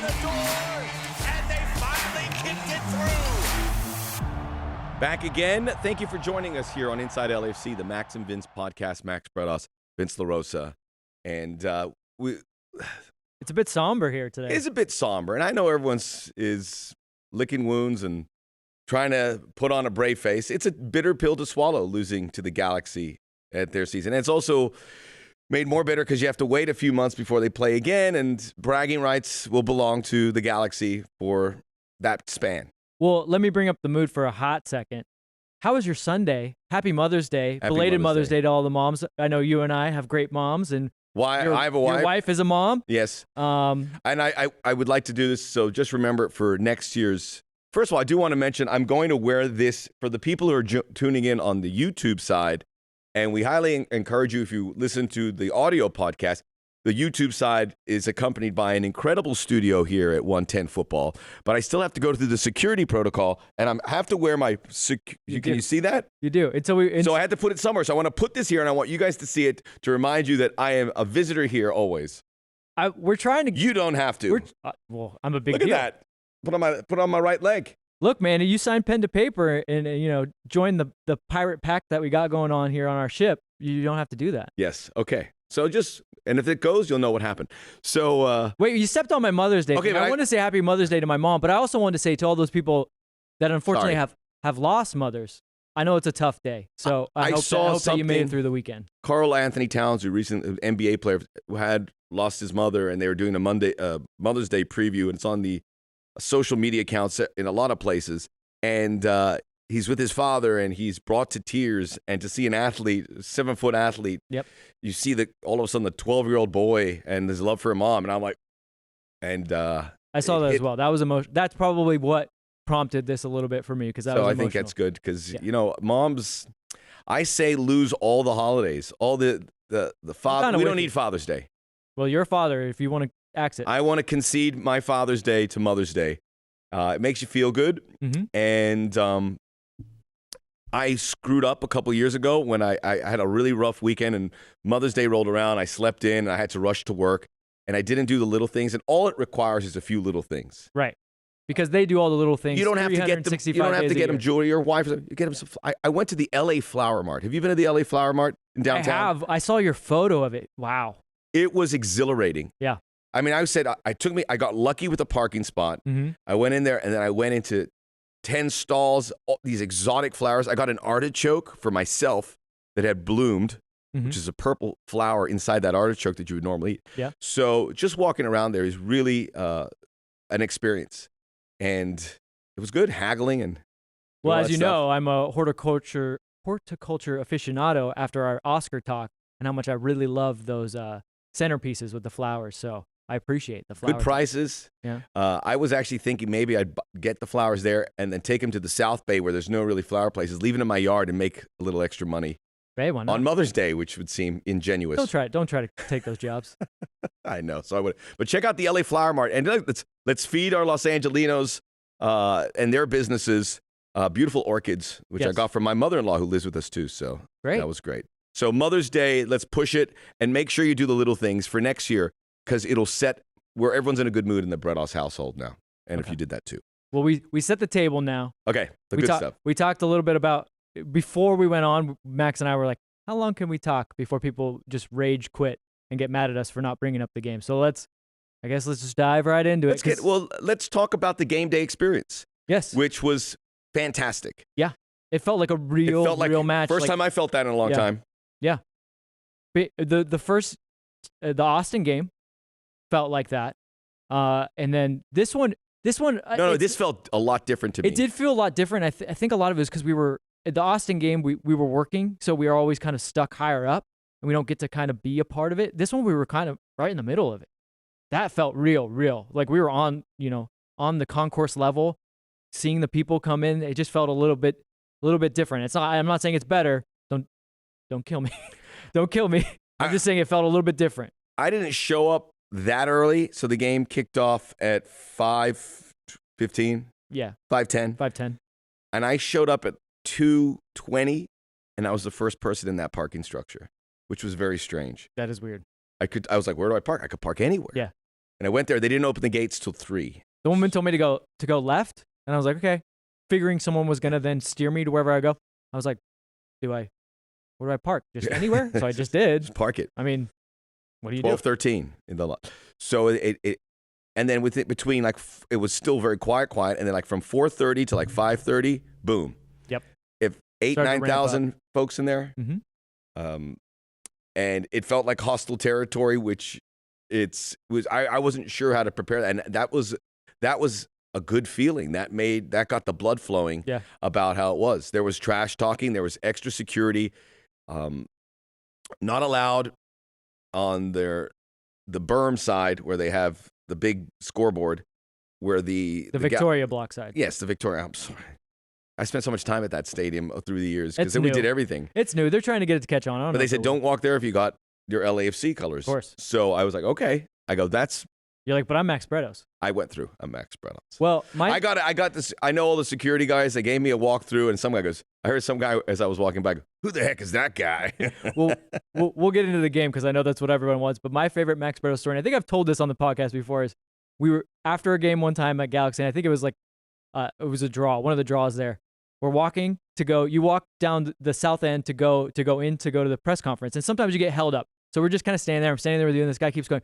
the door, and they finally kicked it through. Back again. Thank you for joining us here on Inside LAFC, the Max and Vince podcast. Max Bredos, Vince LaRosa. And it's a bit somber here today. It's a bit somber. And I know everyone is licking wounds and trying to put on a brave face. It's a bitter pill to swallow, losing to the Galaxy at their season. And it's also made more bitter because you have to wait a few months before they play again, and bragging rights will belong to the Galaxy for that span. Well, let me bring up the mood for a hot second. How was your Sunday? Happy Mother's Day. Belated Mother's Day to all the moms. I know you and I have great moms, and I have a wife. Your wife is a mom? Yes. And I would like to do this, so just remember it for next year's. First of all, I do want to mention I'm going to wear this for the people who are tuning in on the YouTube side, and we highly encourage you, if you listen to the audio podcast, the YouTube side is accompanied by an incredible studio here at 110 Football, but I still have to go through the security protocol, and I have to wear my. Can you see that? You do. So I had to put it somewhere. So I want to put this here, and I want you guys to see it to remind you that I am a visitor here always. We're trying to. You don't have to. Well, I'm a big Look deal. at that. Put on my right leg. Look, man, you signed pen to paper and join the pirate pact that we got going on here on our ship. You don't have to do that. Yes. Okay. So and if it goes, you'll know what happened. So wait, you stepped on my Mother's Day. Okay, I want to say Happy Mother's Day to my mom, but I also want to say to all those people that unfortunately have lost mothers. I know it's a tough day, so I hope that you made it through the weekend. Carl Anthony Towns, who recently NBA player, who had lost his mother, and they were doing a Mother's Day preview, and it's on the social media accounts in a lot of places, and he's with his father, and he's brought to tears. And to see an athlete, 7-foot athlete, yep. You see all of a sudden the 12-year-old boy and his love for a mom, and I'm like, I saw that as well. That was emotional. That's probably what prompted this a little bit for me, because I think that's good because moms, I say lose all the holidays, all the father. We don't need Father's Day. Well, you're a father if you want to axe it. I want to concede my Father's Day to Mother's Day. It makes you feel good, and I screwed up a couple years ago when I had a really rough weekend, and Mother's Day rolled around. I slept in, and I had to rush to work, and I didn't do the little things. And all it requires is a few little things, right? Because they do all the little things. You don't have to get them. You don't have to get them jewelry. Your wife, you get them some. I went to the LA Flower Mart. Have you been to the LA Flower Mart in downtown? I have. I saw your photo of it. Wow. It was exhilarating. Yeah. I mean, I got lucky with a parking spot. Mm-hmm. I went in there, and then I went into 10 stalls, all these exotic flowers. I got an artichoke for myself that had bloomed, which is a purple flower inside that artichoke that you would normally eat. Yeah. So just walking around there is really an experience. And it was good, haggling. And well, as you know, I'm a horticulture aficionado after our Oscar talk, and how much I really love those centerpieces with the flowers. So I appreciate the flowers. Good prices. Yeah. I was actually thinking maybe I'd get the flowers there and then take them to the South Bay where there's no really flower places, leave them in my yard and make a little extra money. Hey, why not? On Mother's Day, which would seem ingenuous. Don't try to take those jobs. I know. So I would. But check out the LA Flower Mart and let's feed our Los Angelinos and their businesses beautiful orchids, which I got from my mother-in-law who lives with us too. So that was great. So Mother's Day, let's push it and make sure you do the little things for next year, because it'll set where everyone's in a good mood in the Bredos household now. And if you did that too. Well, we set the table now. Okay, good stuff. We talked a little bit about, before we went on, Max and I were like, how long can we talk before people just rage quit and get mad at us for not bringing up the game? So let's just dive right into it. Let's talk about the game day experience. Yes. Which was fantastic. Yeah. It felt like a real match. First time I felt that in a long time. Yeah. The Austin game felt like that. And then this one. This felt a lot different to me. It did feel a lot different. I think a lot of it was because we were at the Austin game. We were working, so we were always kind of stuck higher up, and we don't get to kind of be a part of it. This one we were kind of right in the middle of it. That felt real. Like we were on the concourse level, seeing the people come in. It just felt a little bit different. It's not. I'm not saying it's better. Don't kill me. Don't kill me. I'm just saying it felt a little bit different. I didn't show up that early, so the game kicked off at 5:15. Yeah. 5:10. 5:10. And I showed up at 2:20, and I was the first person in that parking structure, which was very strange. That is weird. I was like, where do I park? I could park anywhere. Yeah. And I went there. They didn't open the gates till 3. The woman told me to go left, and I was like, okay. Figuring someone was gonna then steer me to wherever I go. I was like, where do I park? Just anywhere? So I just did. Just park it. I mean, what do you do? 12:13 in the lot. So and then between like it was still very quiet, and then like from 4:30 to like 5:30, boom. Yep. If 9,000 folks in there, and it felt like hostile territory, which I wasn't sure how to prepare that, and that was a good feeling. That got the blood flowing about how it was. There was trash talking. There was extra security. Not allowed on the berm side where they have the big scoreboard, where the Victoria block side. Yes, the Victoria. I'm sorry. I spent so much time at that stadium through the years because then we did everything. It's new. They're trying to get it to catch on. But they said don't walk there if you got your LAFC colors. Of course. So I was like, okay. I go, You're like, but I'm Max Bredos. I went through. I'm Max Bredos. Well, I got this. I know all the security guys. They gave me a walkthrough, and some guy goes, I heard some guy as I was walking by, who the heck is that guy? We'll get into the game because I know that's what everyone wants. But my favorite Max Bredos story, and I think I've told this on the podcast before, is we were after a game one time at Galaxy, and I think it was like it was a draw, one of the draws there. We're walking to go. You walk down the south end to go to the press conference, and sometimes you get held up. So we're just kind of standing there. I'm standing there with you, and this guy keeps going,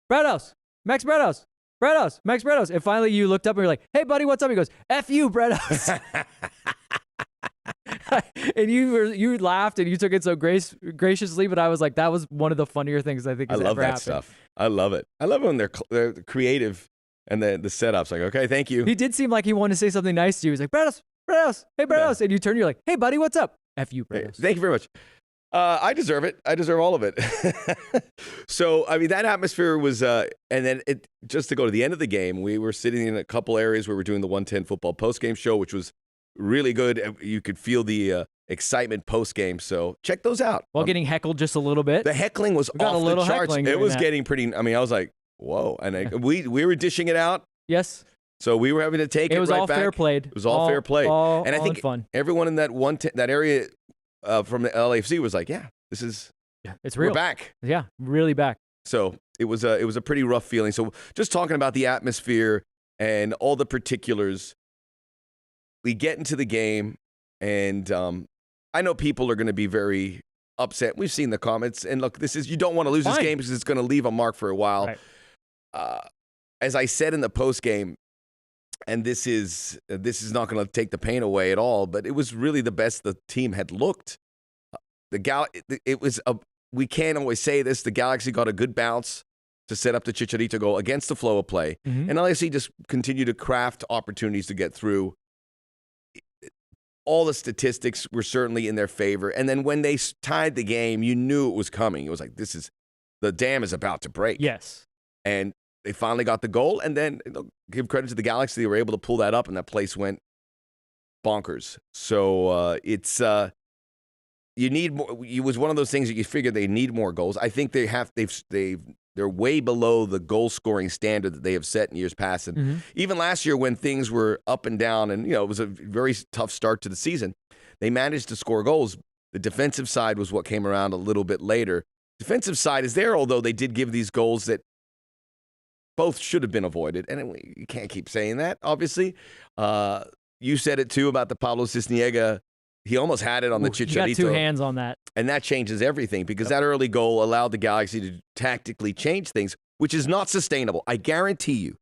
Bredos, Max Bredos, Bredos, Max Bredos. And finally, you looked up and you're like, hey, buddy, what's up? He goes, F you, Bredos. And you laughed and you took it so graciously, but I was like, that was one of the funnier things I think has ever happened. I love that stuff. I love it. I love when they're creative and the setup's like, okay, thank you. He did seem like he wanted to say something nice to you. He's like, Bredos, hey, Bredos. Yeah. And you turn, you're like, hey, buddy, what's up? F you, Bredos. Hey, thank you very much. I deserve it. I deserve all of it. So, I mean, that atmosphere was, and then just to go to the end of the game, we were sitting in a couple areas where we're doing the 110 football postgame show, which was really good. You could feel the excitement postgame. So check those out. While getting heckled just a little bit. The heckling was off the charts. It was getting pretty, I mean, I was like, whoa. And we were dishing it out. Yes. So we were having to take it right back. It was all fair played. It was all fair play. And I think fun. Everyone in that area from the LAFC was like, yeah, it's real. We're back. Yeah, really back. So it was a pretty rough feeling. So just talking about the atmosphere and all the particulars, we get into the game, and I know people are going to be very upset. We've seen the comments, and look, you don't want to lose this game because it's going to leave a mark for a while. Right. As I said in the post game, and this is not going to take the pain away at all, but it was really the best the team had looked. We can't always say this. The Galaxy got a good bounce to set up the Chicharito goal against the flow of play, and LAFC just continued to craft opportunities to get through. All the statistics were certainly in their favor, and then when they tied the game, you knew it was coming. It was like the dam is about to break. Yes, and they finally got the goal, and then give credit to the Galaxy. They were able to pull that up, and that place went bonkers. So you need more. It was one of those things that you figure they need more goals. I think they're way below the goal scoring standard that they have set in years past. And even last year when things were up and down, and it was a very tough start to the season, they managed to score goals. The defensive side was what came around a little bit later. Defensive side is there, although they did give these goals that both should have been avoided. And you can't keep saying that, obviously. You said it, too, about the Pablo Cisniega. He almost had it on the Chicharito. He got two hands on that. And that changes everything because that early goal allowed the Galaxy to tactically change things, which is not sustainable. I guarantee you,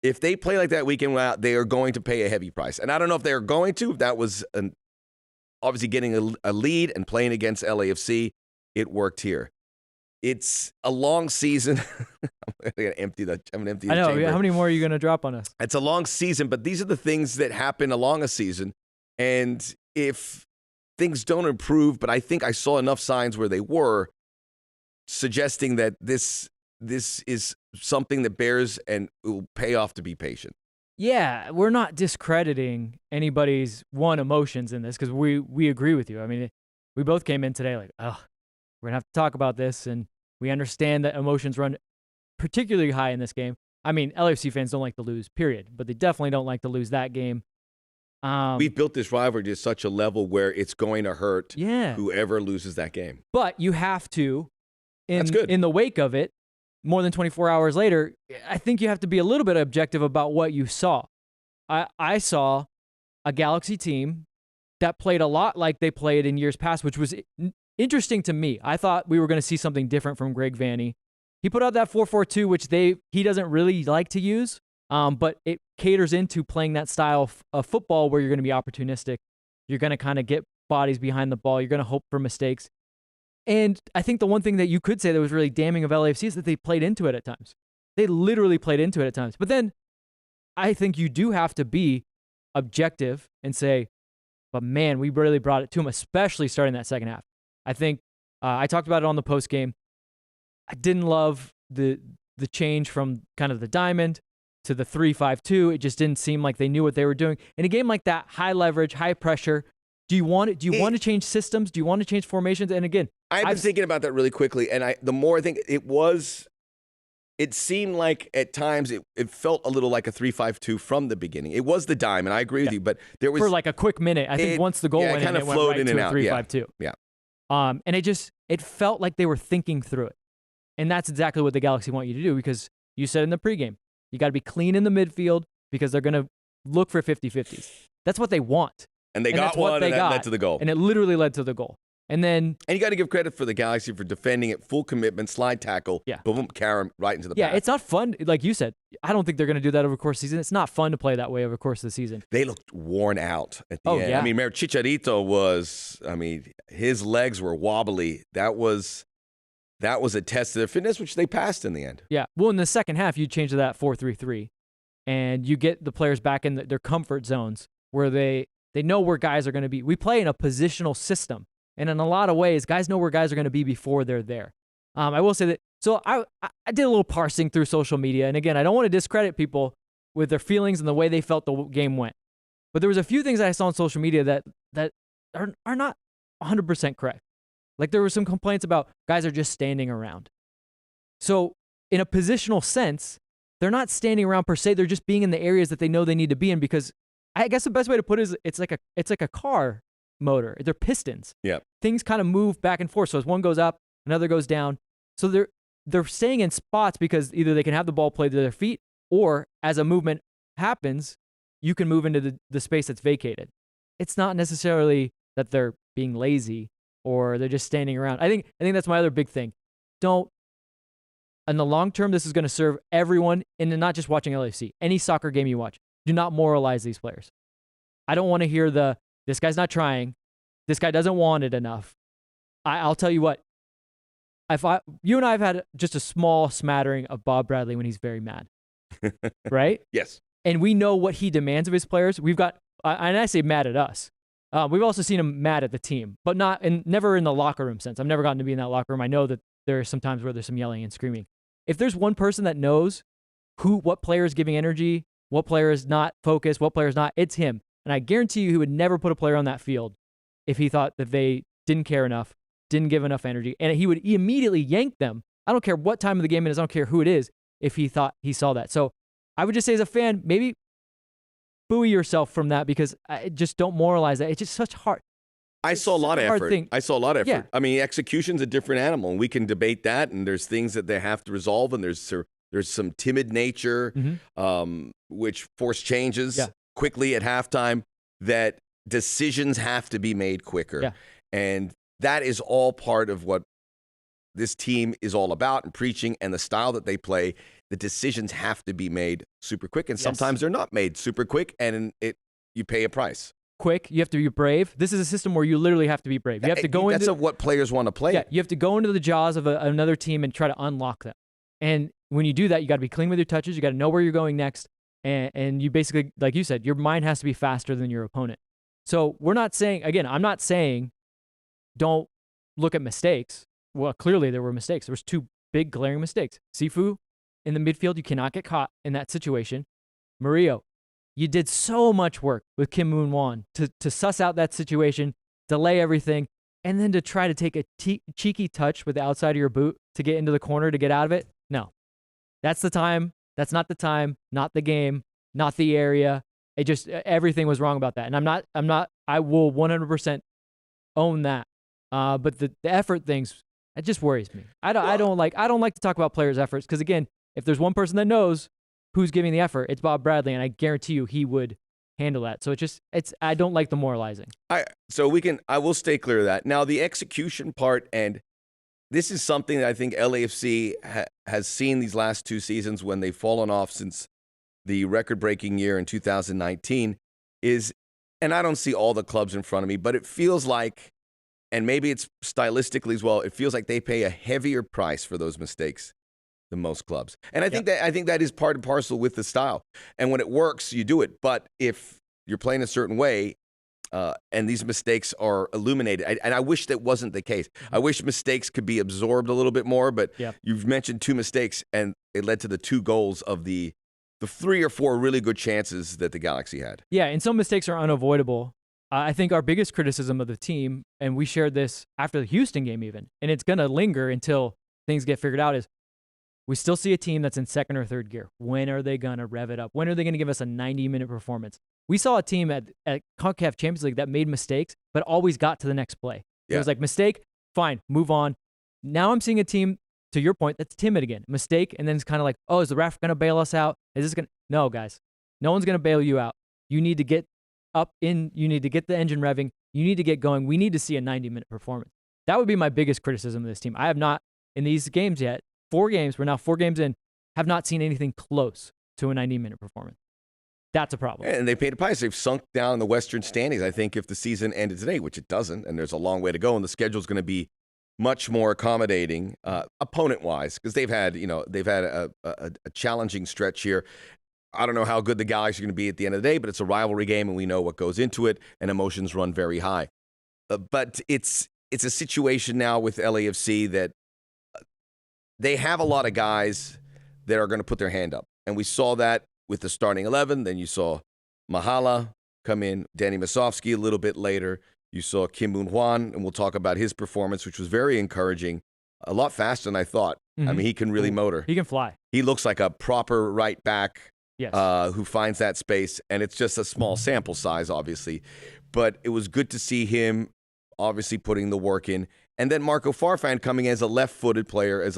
if they play like that week in, out, they are going to pay a heavy price. And I don't know if they're going to. That was obviously getting a lead and playing against LAFC. It worked here. It's a long season. I'm going to empty the chamber. I know. How many more are you going to drop on us? It's a long season, but these are the things that happen along a season. And if things don't improve, but I think I saw enough signs where they were suggesting that this is something that bears and it will pay off to be patient. Yeah, we're not discrediting anybody's emotions in this because we agree with you. I mean, we both came in today like, oh, we're going to have to talk about this, and we understand that emotions run particularly high in this game. I mean, LAFC fans don't like to lose, period, but they definitely don't like to lose that game. We've built this rivalry to such a level where it's going to hurt whoever loses that game. But you have to, in the wake of it, more than 24 hours later, I think you have to be a little bit objective about what you saw. I saw a Galaxy team that played a lot like they played in years past, which was interesting to me. I thought we were going to see something different from Greg Vanney. He put out that 4-4-2, which he doesn't really like to use, but it caters into playing that style of football where you're going to be opportunistic. You're going to kind of get bodies behind the ball. You're going to hope for mistakes. And I think the one thing that you could say that was really damning of LAFC is that they played into it at times. They literally played into it at times. But then I think you do have to be objective and say, but man, we really brought it to them, especially starting that second half. I think I talked about it on the post game. I didn't love the change from kind of the diamond to the 3-5-2. It just didn't seem like they knew what they were doing. In a game like that, high leverage, high pressure, do you want to change systems? Do you want to change formations? And again, I've been thinking about that really quickly, and the more I think it seemed like at times it felt a little like a 3-5-2 from the beginning. It was the diamond. I agree with you, but there was for like a quick minute. I think once the goal went in, it went right to a 3-5-2. Yeah. And it felt like they were thinking through it. And that's exactly what the Galaxy want you to do, because you said in the pregame, you got to be clean in the midfield because they're going to look for 50-50s. That's what they want. And they got one, and that led to the goal. And it literally led to the goal. And you got to give credit for the Galaxy for defending it, full commitment, slide tackle, boom, carry him right into the back. Yeah, it's not fun. Like you said, I don't think they're going to do that over the course of the season. It's not fun to play that way over the course of the season. They looked worn out at the end. Yeah. I mean, Chicharito was, his legs were wobbly. That was a test of their fitness, which they passed in the end. Yeah. Well, in the second half, you change to that 4-3-3, and you get the players back in their comfort zones where they know where guys are going to be. We play in a positional system. And in a lot of ways, guys know where guys are going to be before they're there. I will say that. So I did a little parsing through social media. And again, I don't want to discredit people with their feelings and the way they felt the game went. But there was a few things that I saw on social media that are not 100% correct. Like there were some complaints about guys are just standing around. So in a positional sense, they're not standing around per se. They're just being in the areas that they know they need to be in, because I guess the best way to put it is it's like a car motor. They're pistons. Yeah. Things kind of move back and forth. So as one goes up, another goes down. So they're staying in spots because either they can have the ball played to their feet, or as a movement happens, you can move into the space that's vacated. It's not necessarily that they're being lazy or they're just standing around. I think that's my other big thing. In the long term, this is going to serve everyone, and not just watching LAFC. Any soccer game you watch, do not moralize these players. I don't want to hear this guy's not trying, this guy doesn't want it enough. I'll tell you what, you and I have had just a small smattering of Bob Bradley when he's very mad, right? Yes. And we know what he demands of his players. We've got, and I say mad at us. We've also seen him mad at the team, but never in the locker room sense. I've never gotten to be in that locker room. I know that there are some times where there's some yelling and screaming. If there's one person that knows what player is giving energy, what player is not focused, what player is not, it's him. And I guarantee you he would never put a player on that field if he thought that they didn't care enough, didn't give enough energy. And he would immediately yank them. I don't care what time of the game it is. I don't care who it is if he thought he saw that. So I would just say as a fan, maybe buoy yourself from that, because I just don't moralize that. It's just such hard. I saw a lot of effort. Yeah. I mean, execution's a different animal, and we can debate that, and there's things that they have to resolve, and there's some timid nature, which force changes quickly at halftime, that decisions have to be made quicker. Yeah. And that is all part of what this team is all about and preaching, and the style that they play. The decisions have to be made super quick, and sometimes they're not made super quick, and you pay a price. Quick, you have to be brave. This is a system where you literally have to be brave. You have to go into... That's what players want to play. Yeah, you have to go into the jaws of another team and try to unlock them. And when you do that, you got to be clean with your touches. You got to know where you're going next. And you basically, like you said, your mind has to be faster than your opponent. So we're not saying, again, I'm not saying don't look at mistakes. Well, clearly there were mistakes. There was two big glaring mistakes. Sifu in the midfield, you cannot get caught in that situation. Murillo, you did so much work with Kim Moon-Wan to suss out that situation, delay everything, and then to try to take a cheeky touch with the outside of your boot to get into the corner to get out of it. No. That's the time. That's not the time, not the game, not the area. It just, everything was wrong about that. And I will 100% own that. But the effort things, It just worries me. I don't like to talk about players' efforts because again, if there's one person that knows who's giving the effort, it's Bob Bradley, and I guarantee you he would handle that. So I don't like the moralizing. I will stay clear of that. Now the execution part, and this is something that I think LAFC has seen these last 2 seasons when they've fallen off since the record-breaking year in 2019 is, and I don't see all the clubs in front of me, but it feels like, and maybe it's stylistically as well, it feels like they pay a heavier price for those mistakes than most clubs. And I think that is part and parcel with the style. And when it works, you do it. But if you're playing a certain way, and these mistakes are illuminated, and I wish that wasn't the case. I wish mistakes could be absorbed a little bit more, but you've mentioned 2 mistakes, and it led to the 2 goals of the 3 or 4 really good chances that the Galaxy had. Yeah, and some mistakes are unavoidable. I think our biggest criticism of the team, and we shared this after the Houston game even, and it's going to linger until things get figured out, is we still see a team that's in second or third gear. When are they going to rev it up? When are they going to give us a 90-minute performance? We saw a team at CONCACAF Champions League that made mistakes, but always got to the next play. It was like, mistake, fine, move on. Now I'm seeing a team, to your point, that's timid again. Mistake, and then it's kind of like, oh, is the ref going to bail us out? Is this going to... No, guys. No one's going to bail you out. You need to get up in, you need to get the engine revving, you need to get going. We need to see a 90-minute performance. That would be my biggest criticism of this team. I have not, in these games yet, 4 games, we're now 4 games in, have not seen anything close to a 90-minute performance. That's a problem. And they paid a price. They've sunk down in the Western standings, I think, if the season ended today, which it doesn't, and there's a long way to go, and the schedule's going to be much more accommodating opponent-wise, because they've had a challenging stretch here. I don't know how good the Galaxy are going to be at the end of the day, but it's a rivalry game, and we know what goes into it, and emotions run very high. But it's a situation now with LAFC that they have a lot of guys that are going to put their hand up, and we saw that with the starting 11. Then you saw Mahala come in, Danny Masovsky a little bit later. You saw Kim Moon-Hwan, and we'll talk about his performance, which was very encouraging, a lot faster than I thought. I mean, he can really motor. He can fly. He looks like a proper right back Yes. who finds that space, and it's just a small sample size, obviously. But it was good to see him obviously putting the work in. And then Marco Farfan coming as a left-footed player,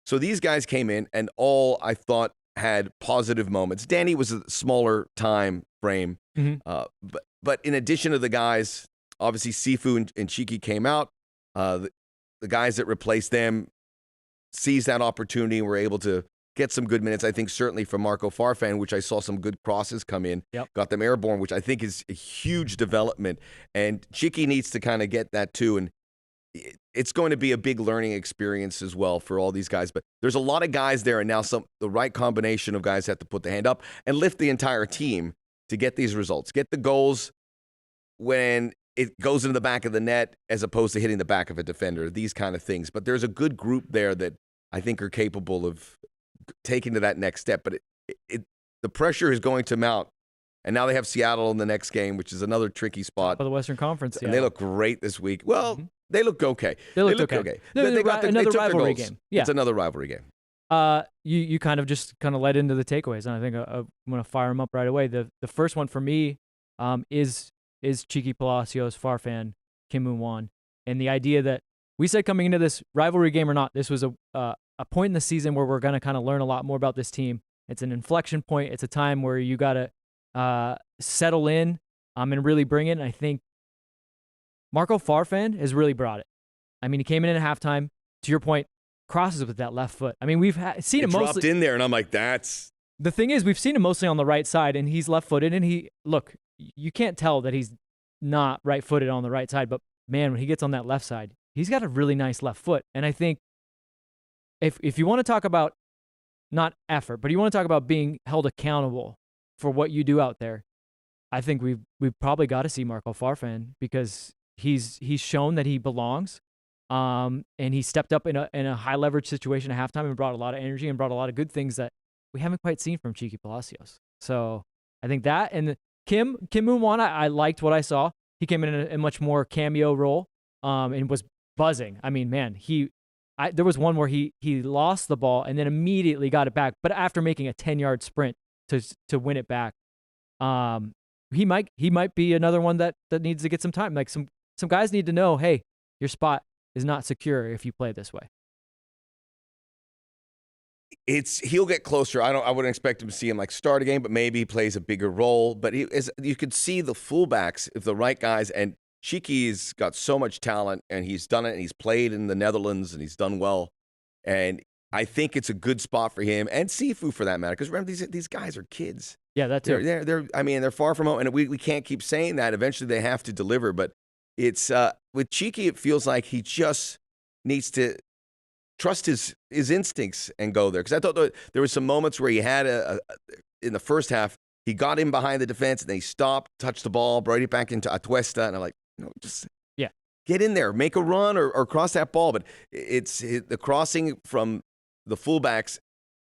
So these guys came in, and all I thought had positive moments. Danny was a smaller time frame. But in addition to the guys, obviously Sifu and Chiki came out. The guys that replaced them seized that opportunity and were able to get some good minutes. I think certainly for Marco Farfan, which I saw some good crosses come in, got them airborne, which I think is a huge development. And Chiki needs to kind of get that too. And it's going to be a big learning experience as well for all these guys. But there's a lot of guys there, and now the right combination of guys have to put the hand up and lift the entire team to get these results. Get the goals when it goes into the back of the net as opposed to hitting the back of a defender, these kind of things. But there's a good group there that I think are capable of taking to that next step. But the pressure is going to mount. And now they have Seattle in the next game, which is another tricky spot. Top of the Western Conference, And they look great this week. Well, they look okay. They look okay. Another rivalry game. Yeah. It's another rivalry game. You kind of led into the takeaways, and I think I'm going to fire them up right away. The first one for me is Chiki Palacios, Farfan, Kim Moon-Hwan, and the idea that we said coming into this rivalry game or not, this was a point in the season where we're going to kind of learn a lot more about this team. It's an inflection point. It's a time where you got to settle in and really bring it. And I think Marco Farfan has really brought it. I mean, he came in at halftime. To your point, crosses with that left foot. I mean, we've seen him mostly dropped in there, and I'm like, that's... The thing is, we've seen him mostly on the right side, and he's left-footed. And you can't tell that he's not right-footed on the right side. But man, when he gets on that left side, he's got a really nice left foot. And I think if you want to talk about not effort, but you want to talk about being held accountable for what you do out there, I think we've probably got to see Marco Farfan, because he's shown that he belongs, and he stepped up in a high leverage situation at halftime and brought a lot of energy and brought a lot of good things that we haven't quite seen from Chiki Palacios. So I think that, and Kim Moon-Hwan, I liked what I saw. He came in a much more cameo role, and was buzzing. I mean, man, there was one where he lost the ball and then immediately got it back, but after making a 10-yard sprint to win it back. He might be another one that needs to get some time. Like some guys need to know, hey, your spot, is not secure if you play this way. He'll get closer. I wouldn't expect him to see him like start a game, but maybe he plays a bigger role. But you could see the fullbacks, if the right guys, and Chiqui's got so much talent, and he's done it, and he's played in the Netherlands, and he's done well. And I think it's a good spot for him and Sifu for that matter. Because remember, these guys are kids. Yeah, that's it. They're far from home, and we can't keep saying that. Eventually, they have to deliver. But it's with Chiqui, it feels like he just needs to trust his instincts and go there. Because I thought there were some moments where he had in the first half, he got in behind the defense, and then he stopped, touched the ball, brought it back into Atuesta, and I'm like, just get in there, make a run or cross that ball. But it's the crossing from the fullbacks.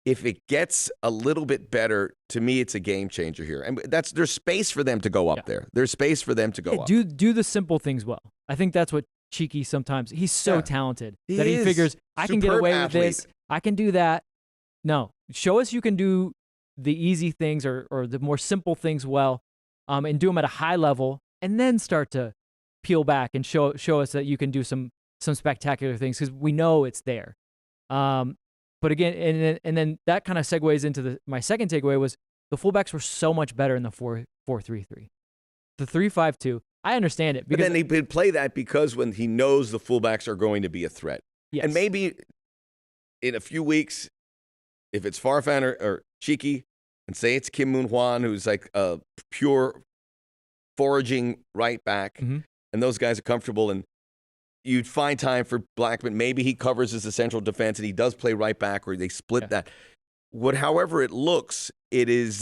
If it gets a little bit better, to me, it's a game changer here. And there's space for them to go up there. There's space for them to go up. Do the simple things well. I think that's what Chiqui sometimes, he's so talented that he figures, I can get away with this. I can do that. No, show us you can do the easy things or the more simple things well, and do them at a high level, and then start to peel back and show us that you can do some spectacular things, because we know it's there. But again, and then that kind of segues into my second takeaway was the fullbacks were so much better in the 4-3-3. The 3-5-2, I understand it. But then he would play that because when he knows the fullbacks are going to be a threat. Yes. And maybe in a few weeks, if it's Farfan or Chiqui, and say it's Kim Moon Hwan, who's like a pure foraging right back, and those guys are comfortable, and you'd find time for Blackman. Maybe he covers as a central defense, and he does play right back, or they split that. However it looks, it's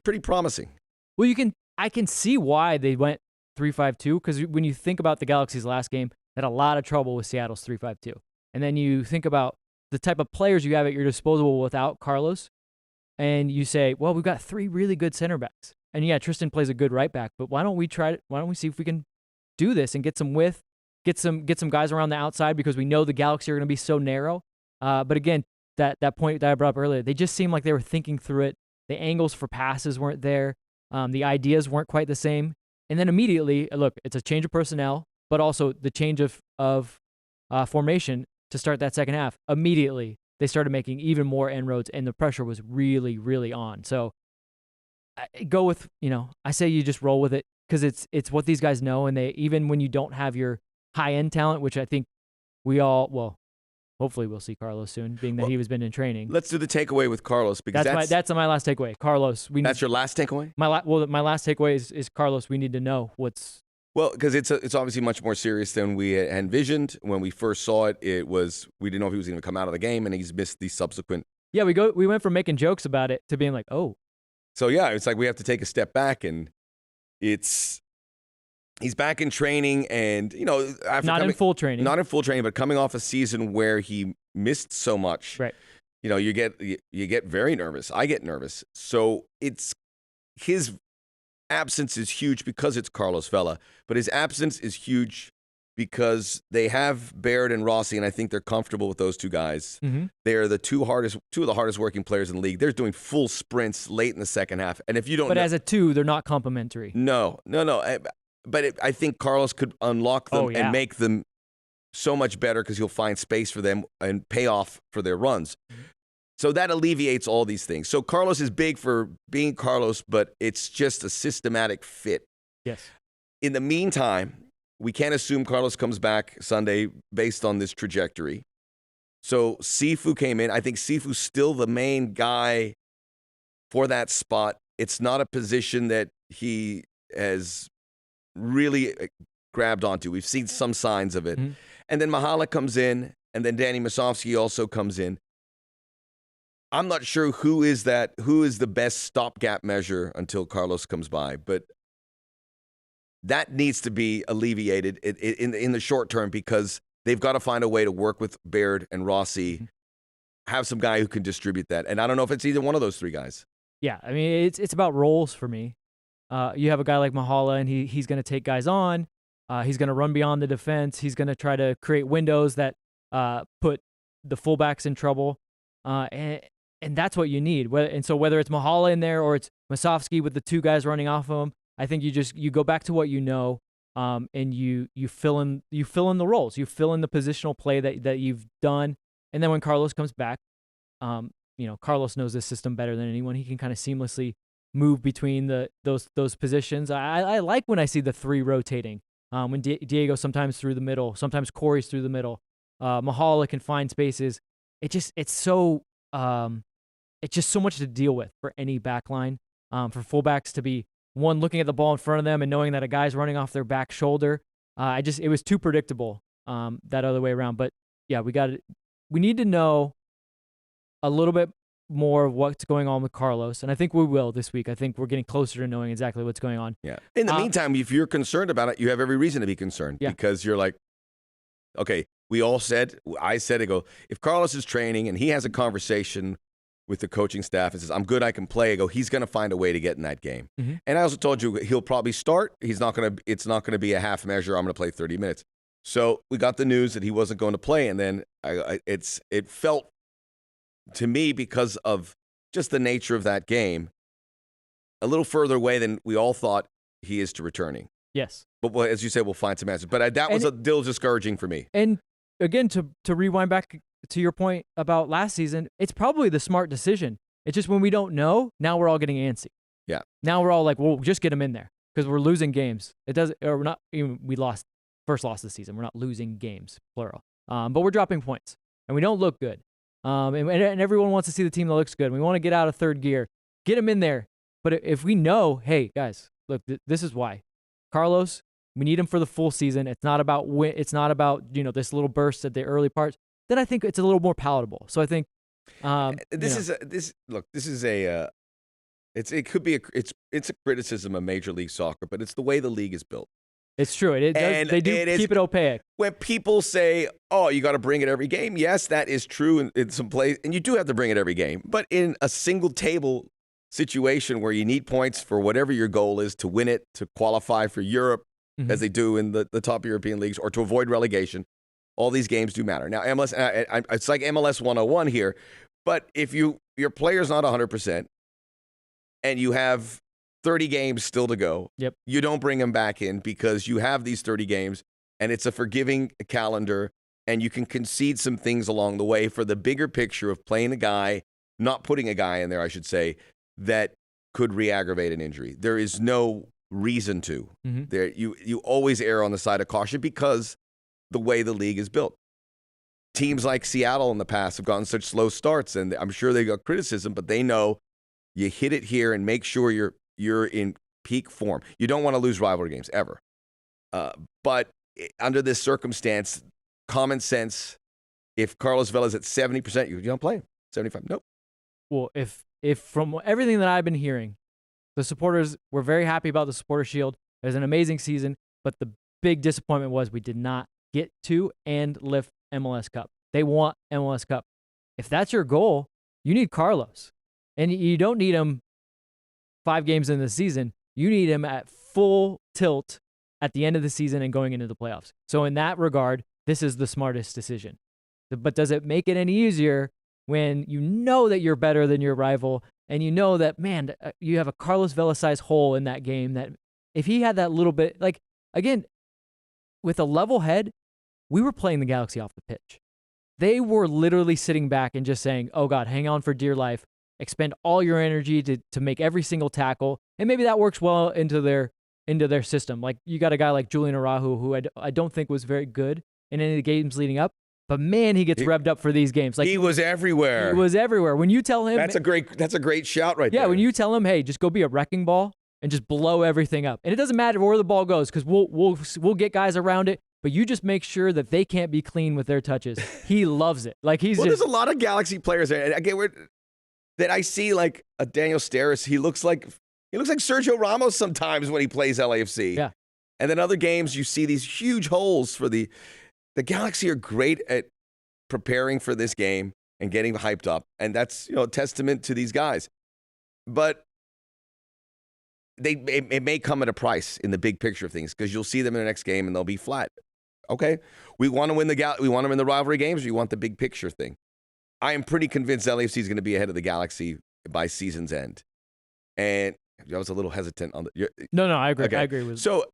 pretty promising. Well, I can see why they went 3-5-2, because when you think about the Galaxy's last game, they had a lot of trouble with Seattle's 3-5-2. And then you think about the type of players you have at your disposal without Carlos, and you say, well, we've got 3 really good center backs. And yeah, Tristan plays a good right back, but why don't we see if we can do this and get some width, get some guys around the outside, because we know the Galaxy are going to be so narrow. But again, that point that I brought up earlier, they just seemed like they were thinking through it. The angles for passes weren't there. The ideas weren't quite the same. And then immediately, look, it's a change of personnel, but also the change of formation to start that second half. Immediately, they started making even more inroads, and the pressure was really, really on. So go with, I say you just roll with it, because it's what these guys know, and they, even when you don't have your high-end talent, which I think hopefully we'll see Carlos soon, being that he has been in training. Let's do the takeaway with Carlos, because that's my last takeaway. Carlos. That's your last takeaway? My last takeaway is Carlos. We need to know what's... Well, because it's obviously much more serious than we had envisioned. When we first saw it, we didn't know if he was going to come out of the game, and he's missed the subsequent... Yeah, we went from making jokes about it to being like, oh. So yeah, it's like we have to take a step back, and he's back in training, and after not in full training, but coming off a season where he missed so much, right? You get very nervous. I get nervous. So his absence is huge because it's Carlos Vela, but his absence is huge because they have Baird and Rossi, and I think they're comfortable with those two guys. Mm-hmm. They're the two of the hardest working players in the league. They're doing full sprints late in the second half, and if you don't, but as a two, they're not complementary. No. But I think Carlos could unlock them and make them so much better, because he'll find space for them and pay off for their runs. Mm-hmm. So that alleviates all these things. So Carlos is big for being Carlos, but it's just a systematic fit. Yes. In the meantime, we can't assume Carlos comes back Sunday based on this trajectory. So Sifu came in. I think Sifu's still the main guy for that spot. It's not a position that he has really grabbed onto. We've seen some signs of it. Mm-hmm. And then Mahala comes in, and then Danny Masovsky also comes in. I'm not sure who is the best stopgap measure until Carlos comes by, but that needs to be alleviated in the short term, because they've got to find a way to work with Baird and Rossi, have some guy who can distribute that. And I don't know if it's either one of those 3 guys. Yeah, I mean, it's about roles for me. You have a guy like Mahala, and he's going to take guys on. He's going to run beyond the defense. He's going to try to create windows that put the fullbacks in trouble. And that's what you need. And so whether it's Mahala in there or it's Masovsky with the 2 guys running off of him, I think you go back to what you know. and you fill in the roles, you fill in the positional play that you've done, and then when Carlos comes back, Carlos knows this system better than anyone. He can kind of seamlessly move between those positions. I like when I see the three rotating. When Diego sometimes through the middle, sometimes Corey's through the middle. Mahala can find spaces. It's so much to deal with for any back line. For fullbacks to be one looking at the ball in front of them and knowing that a guy's running off their back shoulder. It was too predictable that other way around. But yeah, we need to know a little bit more of what's going on with Carlos, and I think we will this week. I think we're getting closer to knowing exactly what's going on. Yeah. In the meantime, if you're concerned about it, you have every reason to be concerned because you're like, okay, I said, if Carlos is training and he has a conversation with the coaching staff and says, I'm good, I can play, he's going to find a way to get in that game. Mm-hmm. And I also told you he'll probably start. It's not going to be a half measure. I'm going to play 30 minutes. So we got the news that he wasn't going to play, and then it felt to me, because of just the nature of that game, a little further away than we all thought he is to returning. Yes. But as you said, we'll find some answers. But that was a little discouraging for me. And again, to rewind back to your point about last season, it's probably the smart decision. It's just when we don't know, now we're all getting antsy. Yeah. Now we're all like, well, just get him in there because we're losing games. We're not even, we first lost this season. We're not losing games, plural. But we're dropping points and we don't look good. And everyone wants to see the team that looks good. We want to get out of third gear, get him in there. But if we know, hey guys, look, this is why Carlos, we need him for the full season. It's not about it's not about this little burst at the early parts. Then I think it's a little more palatable. So I think it's a criticism of Major League Soccer, but it's the way the league is built. It's true. They do keep it opaque. When people say, oh, you got to bring it every game, yes, that is true in some plays, and you do have to bring it every game. But in a single table situation where you need points for whatever your goal is to win it, to qualify for Europe, mm-hmm. as they do in the top European leagues, or to avoid relegation, all these games do matter. Now, MLS, it's like MLS 101 here, but if your player's not 100% and you have 30 games still to go, yep. You don't bring them back in because you have these 30 games and it's a forgiving calendar and you can concede some things along the way for the bigger picture of playing a guy, not putting a guy in there, I should say, that could re-aggravate an injury. There is no reason to. Mm-hmm. You always err on the side of caution because the way the league is built. Teams like Seattle in the past have gotten such slow starts, and I'm sure they got criticism, but they know you hit it here and make sure you're in peak form. You don't want to lose rivalry games ever. But under this circumstance, common sense, if Carlos Vela's at 70%, you don't play him. 75%, nope. Well, if from everything that I've been hearing, the supporters were very happy about the Supporter Shield. It was an amazing season, but the big disappointment was we did not get to and lift MLS Cup. They want MLS Cup. If that's your goal, you need Carlos. And you don't need him 5 games in the season. You need him at full tilt at the end of the season and going into the playoffs. So in that regard, this is the smartest decision. But does it make it any easier when you know that you're better than your rival and you know that, man, you have a Carlos Vela-sized hole in that game that if he had that little bit, like, again, with a level head, we were playing the Galaxy off the pitch. They were literally sitting back and just saying, oh God, hang on for dear life. Expend all your energy to make every single tackle. And maybe that works well into their system. Like you got a guy like Julian Araujo, who I don't think was very good in any of the games leading up. But man, he gets revved up for these games. Like he was everywhere. He was everywhere. When you tell him that's a great shout right there. Yeah, when you tell him, hey, just go be a wrecking ball and just blow everything up. And it doesn't matter where the ball goes, because we'll get guys around it. But you just make sure that they can't be clean with their touches. He loves it. Like there's a lot of Galaxy players there. Again, that I see, like a Daniel Steres. He looks like Sergio Ramos sometimes when he plays LAFC. Yeah. And then other games you see these huge holes for the Galaxy are great at preparing for this game and getting hyped up. And that's, a testament to these guys. But it may come at a price in the big picture of things, because you'll see them in the next game and they'll be flat. Okay, we want to win we want them in the rivalry games, or you want the big picture thing? I am pretty convinced LAFC is going to be ahead of the Galaxy by season's end. And I was a little hesitant on the. No, I agree. Okay. I agree with. So,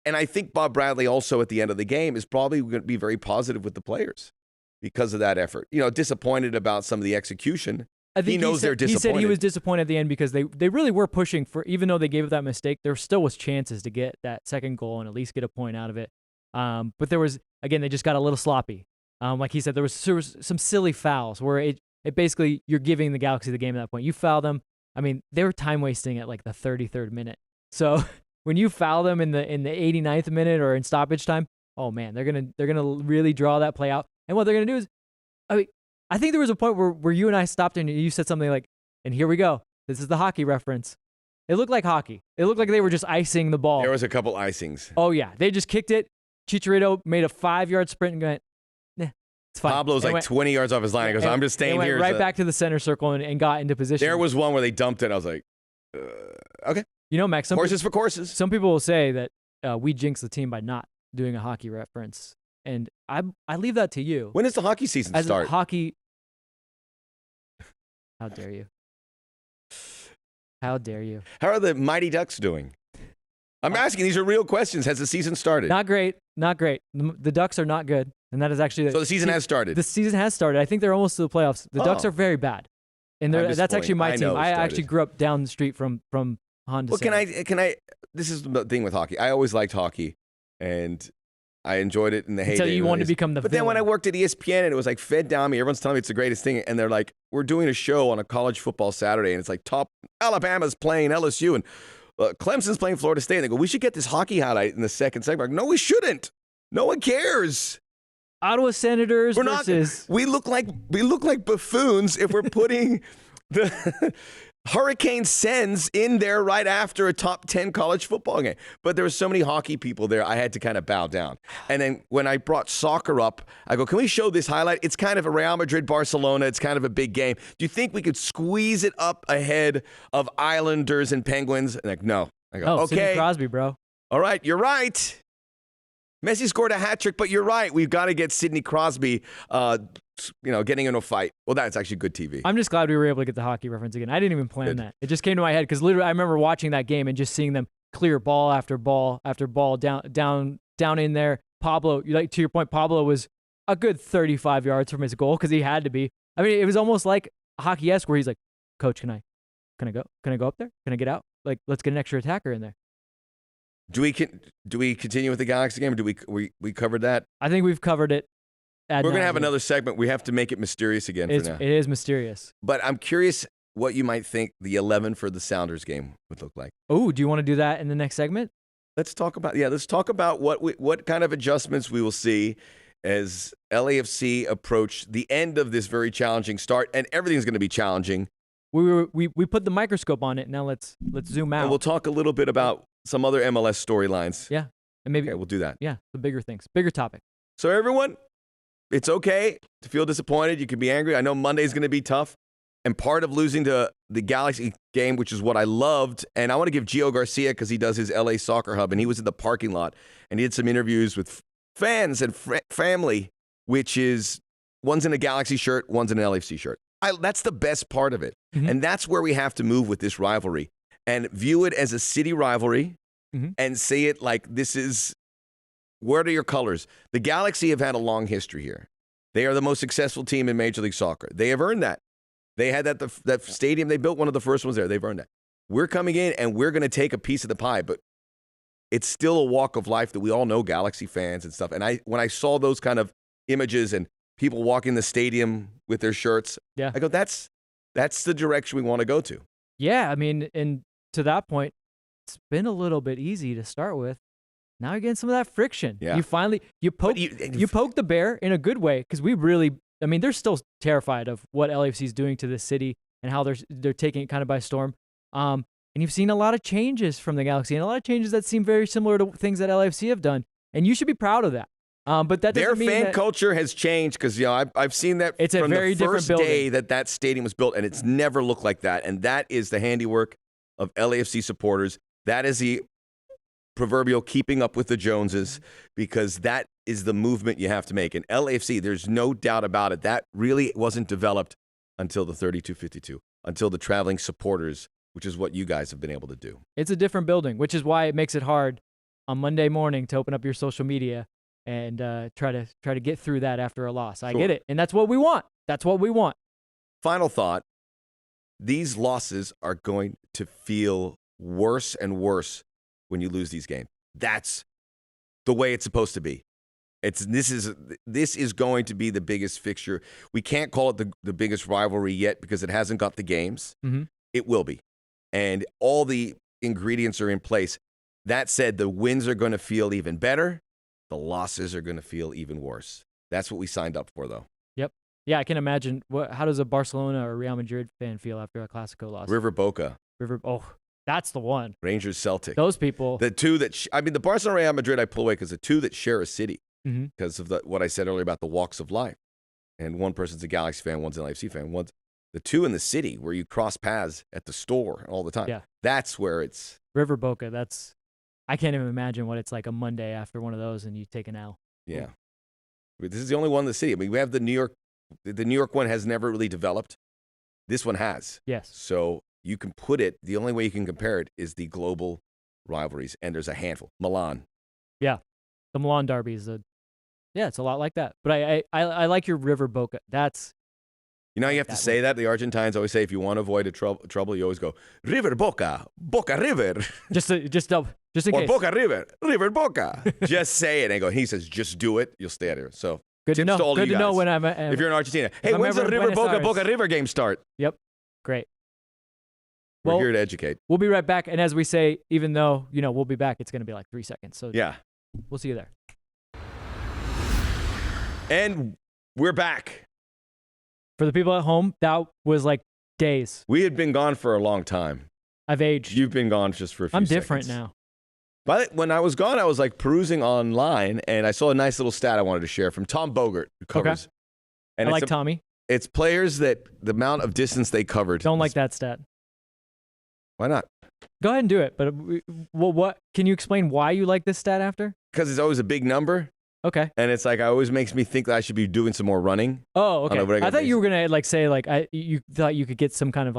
And I think Bob Bradley also at the end of the game is probably going to be very positive with the players because of that effort. Disappointed about some of the execution. I think they're disappointed. He said he was disappointed at the end because they really were pushing for, even though they gave up that mistake, there still was chances to get that second goal and at least get a point out of it. But there was, again, they just got a little sloppy. Like he said, there was some silly fouls where it basically, you're giving the Galaxy the game at that point. You foul them. I mean, they were time wasting at like the 33rd minute. So when you foul them in the 89th minute or in stoppage time, oh man, they're gonna really draw that play out. And what they're gonna do is, I think there was a point where you and I stopped and you said something like, and here we go. This is the hockey reference. It looked like hockey. It looked like they were just icing the ball. There was a couple icings. Oh, yeah. They just kicked it. Chicharito made a 5-yard sprint and went, nah, it's fine. Pablo's like 20 yards off his line. He goes, I'm just staying here. Went right back to the center circle and got into position. There was one where they dumped it. I was like, okay. Max, horses for courses. Some people will say that we jinx the team by not doing a hockey reference. And I leave that to you. When does the hockey season start? How dare you? How dare you? How are the Mighty Ducks doing? I'm asking. These are real questions. Has the season started? Not great. Not great. The Ducks are not good. And that is actually... So the season has started? The season has started. I think they're almost to the playoffs. The Ducks are very bad. And that's actually my team. I actually grew up down the street from Honda. Well, can I... This is the thing with hockey. I always liked hockey. And I enjoyed it in the heyday. Until you wanted to become the But villain. then when I worked at ESPN and it was like fed down me, everyone's telling me it's the greatest thing. And they're like, we're doing a show on a college football Saturday. And it's like Alabama's playing LSU and Clemson's playing Florida State. And they go, we should get this hockey highlight in the second segment. Like, no, we shouldn't. No one cares. Ottawa Senators we look like buffoons if we're putting the Hurricane Sens in there right after a top 10 college football game. But there were so many hockey people there, I had to kind of bow down. And then when I brought soccer up, I go, can we show this highlight? It's kind of a Real Madrid-Barcelona. It's kind of a big game. Do you think we could squeeze it up ahead of Islanders and Penguins? And like, no. I go, okay. Sidney Crosby, bro. All right, you're right. Messi scored a hat trick, but you're right. We've got to get Sidney Crosby, getting in a fight. Well, that's actually good TV. I'm just glad we were able to get the hockey reference again. I didn't even plan that. It just came to my head because literally I remember watching that game and just seeing them clear ball after ball after ball down in there. Pablo, to your point, Pablo was a good 35 yards from his goal because he had to be. I mean, it was almost like hockey-esque where he's like, Coach, can I go? Can I go up there? Can I get out? Like, let's get an extra attacker in there. Do we continue with the Galaxy game? Or do we covered that? I think we've covered it. We're going to have another segment. We have to make it mysterious again for now. It is mysterious. But I'm curious what you might think the 11 for the Sounders game would look like. Oh, do you want to do that in the next segment? Let's talk about what kind of adjustments we will see as LAFC approach the end of this very challenging start, and everything's going to be challenging. We put the microscope on it. Now let's zoom out. And we'll talk a little bit about some other MLS storylines. Yeah. And maybe we'll do that. Yeah, the bigger things, bigger topic. So everyone, it's okay to feel disappointed. You can be angry. I know Monday's going to be tough. And part of losing to the Galaxy game, which is what I loved, and I want to give Gio Garcia, because he does his LA Soccer Hub, and he was in the parking lot, and he did some interviews with fans and family, which is one's in a Galaxy shirt, one's in an LAFC shirt. That's the best part of it. Mm-hmm. And that's where we have to move with this rivalry and view it as a city rivalry and see it like this is, where are your colors? The Galaxy have had a long history here. They are the most successful team in Major League Soccer. They have earned that. They had that stadium. They built one of the first ones there. They've earned that. We're coming in and we're going to take a piece of the pie, but it's still a walk of life that we all know, Galaxy fans and stuff. And when I saw those kind of images and people walking the stadium with their shirts, I go, that's the direction we want to go to. Yeah, I mean, and to that point, it's been a little bit easy to start with. Now you're getting some of that friction. Yeah. You poke the bear in a good way, because they're still terrified of what LAFC is doing to this city and how they're taking it kind of by storm. And you've seen a lot of changes from the Galaxy, and a lot of changes that seem very similar to things that LAFC have done. And you should be proud of that. But that doesn't mean their fan culture has changed, because I've seen that it's from a very the first different day that stadium was built, and it's never looked like that. And that is the handiwork of LAFC supporters. That is the proverbial keeping up with the Joneses, because that is the movement you have to make. And LAFC, there's no doubt about it, that really wasn't developed until the 3252, until the traveling supporters, which is what you guys have been able to do. It's a different building, which is why it makes it hard on Monday morning to open up your social media and try to get through that after a loss. I get it, and that's what we want. That's what we want. Final thought: these losses are going to feel worse and worse when you lose these games. That's the way it's supposed to be. This is going to be the biggest fixture. We can't call it the biggest rivalry yet because it hasn't got the games. Mm-hmm. It will be, and all the ingredients are in place. That said, the wins are going to feel even better. The losses are going to feel even worse. That's what we signed up for, though. Yep. Yeah, I can imagine. How does a Barcelona or Real Madrid fan feel after a Clasico loss? River Boca. Oh, that's the one. Rangers Celtic. Those people. The two that, the Barcelona Real Madrid I pull away because the two that share a city because of what I said earlier about the walks of life. And one person's a Galaxy fan, one's an LAFC fan. One's the two in the city where you cross paths at the store all the time. Yeah. That's where it's. River Boca, I can't even imagine what it's like a Monday after one of those and you take an L. Yeah. This is the only one in the city. I mean, we have the New York one has never really developed. This one has. Yes. So you can put it, the only way you can compare it is the global rivalries. And there's a handful. Milan. Yeah. The Milan derby is it's a lot like that. But I like your River Boca. That's. You know, you have to say that. The Argentines always say if you want to avoid trouble, you always go, River Boca, Boca River. Just in case. Or Boca River, River Boca. Just say it and go. He says, just do it. You'll stay out here. So good to know. Good to know when I'm. If you're in Argentina, hey, when's the River Boca River game start? Yep, great. We're here to educate. We'll be right back. And as we say, even though we'll be back, it's going to be like 3 seconds. So yeah, we'll see you there. And we're back. For the people at home, that was like days. We had been gone for a long time. I've aged. You've been gone just for a few seconds. I'm different now. But when I was gone, I was like perusing online, and I saw a nice little stat I wanted to share from Tom Bogert, who covers. Okay. And I like Tommy. It's players that the amount of distance they covered. Don't like that stat. Why not? Go ahead and do it. But what? Can you explain why you like this stat after? Because it's always a big number. Okay. And it's like, it always makes me think that I should be doing some more running. Oh, okay. I thought you were going to say you thought you could get some kind of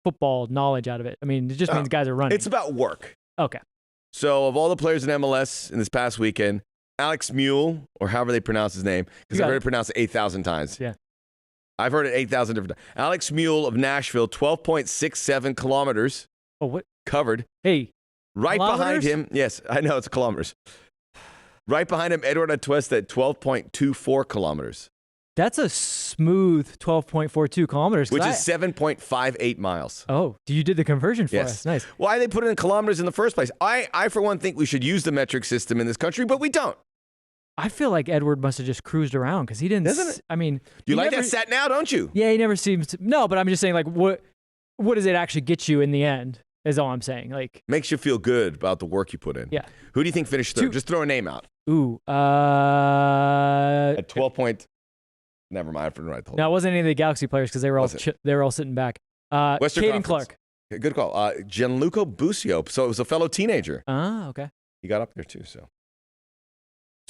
football knowledge out of it. I mean, it just means guys are running. It's about work. Okay. So of all the players in MLS in this past weekend, Alex Mule, or however they pronounce his name, because I've heard it pronounced 8,000 times. Yeah. I've heard it 8,000 different times. Alex Mule of Nashville, 12.67 kilometers. Oh, what? Covered. Hey. Right behind him. Yes, I know it's kilometers. Right behind him, Edward Atuesta at 12.24 kilometers. That's a smooth 12.42 kilometers. Which is 7.58 miles. Oh, you did the conversion for us. Nice. Why they put it in kilometers in the first place? I, for one, think we should use the metric system in this country, but we don't. I feel like Edward must have just cruised around because he didn't. Doesn't it? I mean, you like that stat now, don't you? Yeah, he never seems to. No, but I'm just saying, what does it actually get you in the end? Is all I'm saying. Makes you feel good about the work you put in. Yeah. Who do you think finished third? Just throw a name out. Ooh. At 12 point. Never mind. No, it wasn't any of the Galaxy players because they were all sitting back. Western Caden Conference. Clark. Good call. Gianluca Busio. So it was a fellow teenager. Ah, okay. He got up there too. So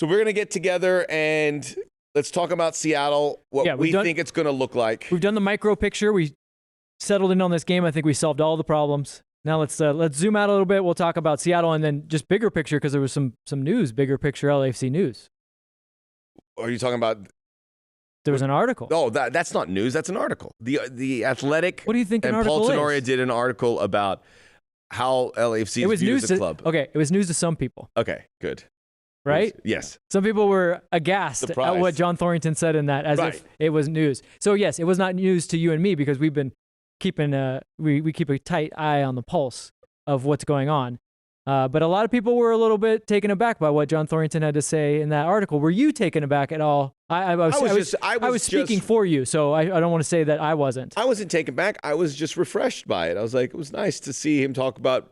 we're gonna get together and let's talk about Seattle. What we think it's gonna look like. We've done the micro picture. We settled in on this game. I think we solved all the problems. Now let's zoom out a little bit. We'll talk about Seattle and then just bigger picture because there was some news, bigger picture LAFC news. Are you talking about? There was an article. Oh, that's not news. That's an article. The Athletic. What do you think an article Paul Tenorio did an article about how LAFC is viewed as a club. Okay, it was news to some people. Okay, good. Right? Yes. Some people were aghast Surprised. at what John Thorrington said in that, as if it was news. So yes, it was not news to you and me because we've been keeping we keep a tight eye on the pulse of what's going on. But a lot of people were a little bit taken aback by what John Thorrington had to say in that article. Were you taken aback at all? I was speaking for you, so I don't want to say that I wasn't. I wasn't taken back. I was just refreshed by it. I was like, it was nice to see him talk about,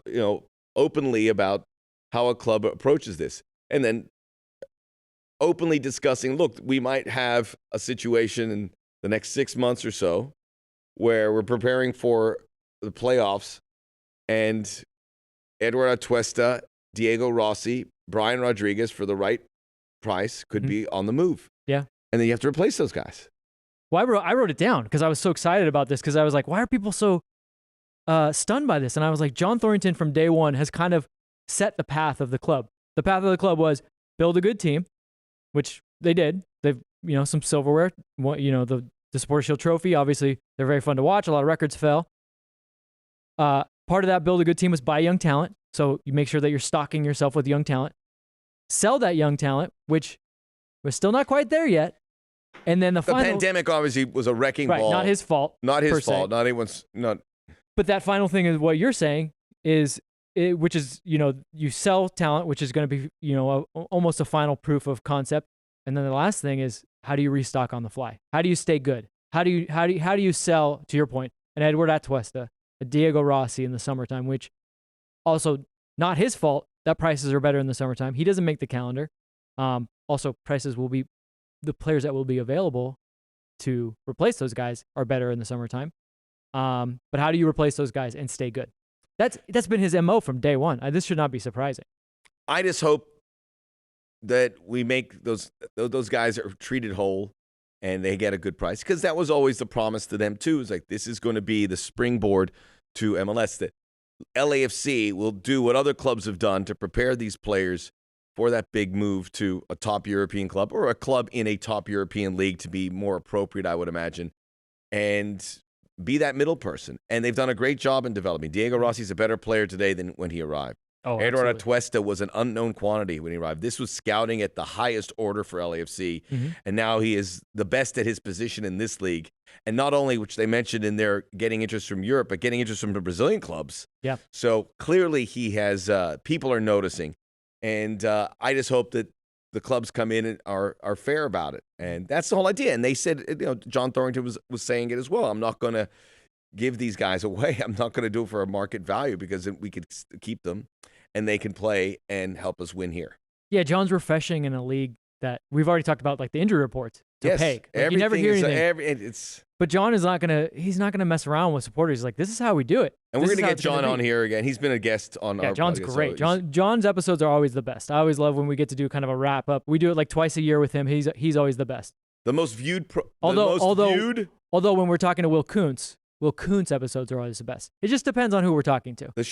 openly about how a club approaches this. And then openly discussing, look, we might have a situation in the next 6 months or so where we're preparing for the playoffs and Edward Atuesta, Diego Rossi, Brian Rodriguez for the right price could be on the move. Yeah. And then you have to replace those guys. Well, I wrote it down because I was so excited about this because I was like, why are people so stunned by this? And I was like, John Thorrington from day one has kind of set the path of the club. The path of the club was build a good team, which they did. They've, some silverware, the Supporter Shield trophy. Obviously, they're very fun to watch. A lot of records fell. Part of that build a good team was buy young talent. So you make sure that you're stocking yourself with young talent. Sell that young talent, which we're still not quite there yet. And then the pandemic obviously was a wrecking ball. Not his fault. Not his fault. Not anyone's. Not. But that final thing is what you're saying which is you sell talent, which is going to be almost a final proof of concept. And then the last thing is, how do you restock on the fly? How do you stay good? How do you sell, to your point, an Edward Atuesta, a Diego Rossi in the summertime, which also not his fault that prices are better in the summertime. He doesn't make the calendar. Also, prices will be, the players that will be available to replace those guys are better in the summertime. But how do you replace those guys and stay good? That's been his MO from day one. This should not be surprising. I just hope that we make those guys are treated whole and they get a good price, because that was always the promise to them too. It's like, this is going to be the springboard to MLS, that LAFC will do what other clubs have done to prepare these players for that big move to a top European club, or a club in a top European league to be more appropriate, I would imagine, and be that middle person. And they've done a great job in developing. Diego Rossi's a better player today than when he arrived. Oh, Edward Atuesta was an unknown quantity when he arrived. This was scouting at the highest order for LAFC, and now he is the best at his position in this league. And not only, which they mentioned in their getting interest from Europe, but getting interest from the Brazilian clubs. Yeah. So clearly he has, people are noticing. And I just hope that the clubs come in and are fair about it. And that's the whole idea. And they said, John Thorrington was saying it as well. I'm not going to give these guys away. I'm not going to do it for a market value, because we could keep them and they can play and help us win here. Yeah, John's refreshing in a league that we've already talked about, like the injury reports. Yes, Peg. Like, you never hear anything. But John is he's not gonna mess around with supporters. He's like, this is how we do it. And we're gonna get John on here again. He's been a guest on our John's podcast. Great. John's episodes are always the best. I always love when we get to do kind of a wrap up. We do it like twice a year with him. He's always the best. The most viewed. Although when we're talking to Will Kuntz episodes are always the best. It just depends on who we're talking to. The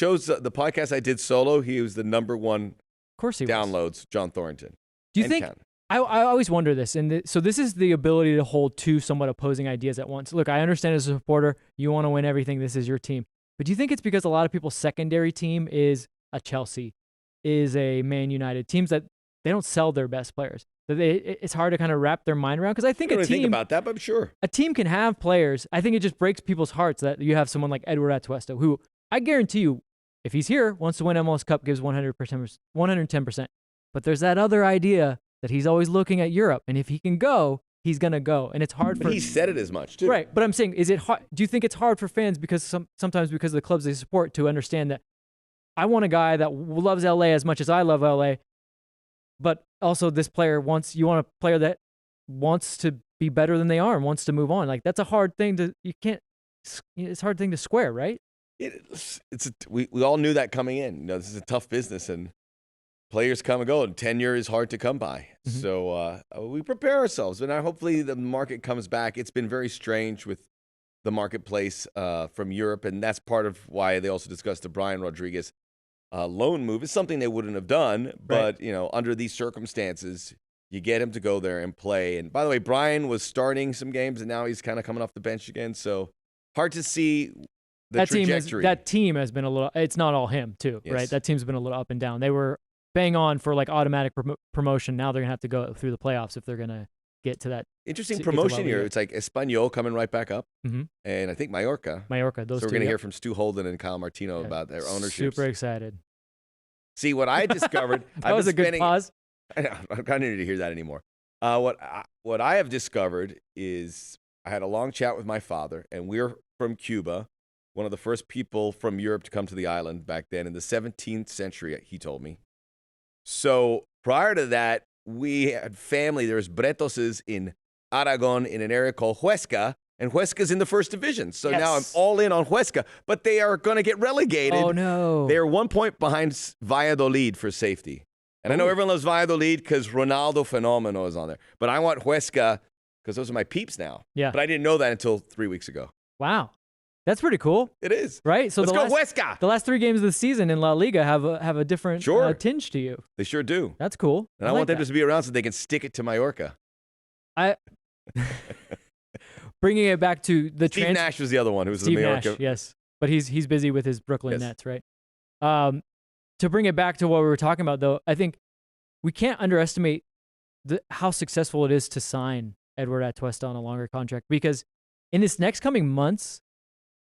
podcast I did solo, he was the number one. Of course he downloads. Was. John Thorrington. Do you think? I always wonder this, and so this is the ability to hold two somewhat opposing ideas at once. Look, I understand as a supporter, you want to win everything. This is your team. But do you think it's because a lot of people's secondary team is a Chelsea, is a Man United, teams that they don't sell their best players? It's hard to kind of wrap their mind around, because I think I don't really think about that, but I'm sure a team can have players. I think it just breaks people's hearts that you have someone like Edward Atuesta, who I guarantee you, if he's here, wants to win MLS Cup, gives 110%. But there's that other idea that he's always looking at Europe, and if he can go, he's gonna go, and it's hard But he said it as much too. Right, but I'm saying, is it hard? Do you think it's hard for fans sometimes because of the clubs they support to understand that I want a guy that loves LA as much as I love LA, but also this player you want a player that wants to be better than they are and wants to move on. Like, that's a hard thing it's a hard thing to square, right? We all knew that coming in. This is a tough business, and players come and go, and tenure is hard to come by. Mm-hmm. So we prepare ourselves, and hopefully the market comes back. It's been very strange with the marketplace from Europe, and that's part of why they also discussed the Brian Rodriguez loan move. It's something they wouldn't have done, but under these circumstances, you get him to go there and play. And by the way, Brian was starting some games, and now he's kind of coming off the bench again. So hard to see the trajectory. That team has been a little. It's not all him too, yes. Right? That team's been a little up and down. They were bang on for like automatic promotion. Now they're gonna have to go through the playoffs if they're gonna get to that. Interesting promotion here. It's like Espanyol coming right back up, mm-hmm. and I think Mallorca. Those so we're two, gonna hear from Stu Holden and Kyle Martino about their ownership. Super excited. See what I discovered. That was a good pause. I know, I don't need to hear that anymore. What I have discovered is I had a long chat with my father, and we're from Cuba, one of the first people from Europe to come to the island back then in the 17th century, he told me. So prior to that, we had family. There was Bretoses in Aragon in an area called Huesca, and Huesca's in the first division. So yes. Now I'm all in on Huesca, but they are going to get relegated. Oh, no. They're 1 point behind Valladolid for safety. And I know everyone loves Valladolid because Ronaldo Fenomeno is on there. But I want Huesca because those are my peeps now. Yeah. But I didn't know that until 3 weeks ago. Wow. That's pretty cool, It is. right? So Let's go, Huesca. the last 3 games of the season in La Liga have a different tinge to you. They sure do. That's cool. And I want them to be around so they can stick it to Mallorca. Bringing it back to the Steve Nash was the other one who was Steve the Mallorca. Nash, yes, but he's busy with his Brooklyn Nets, right? To bring it back to what we were talking about, though, I think we can't underestimate how successful it is to sign Edward Atuesta on a longer contract, because in this next coming months,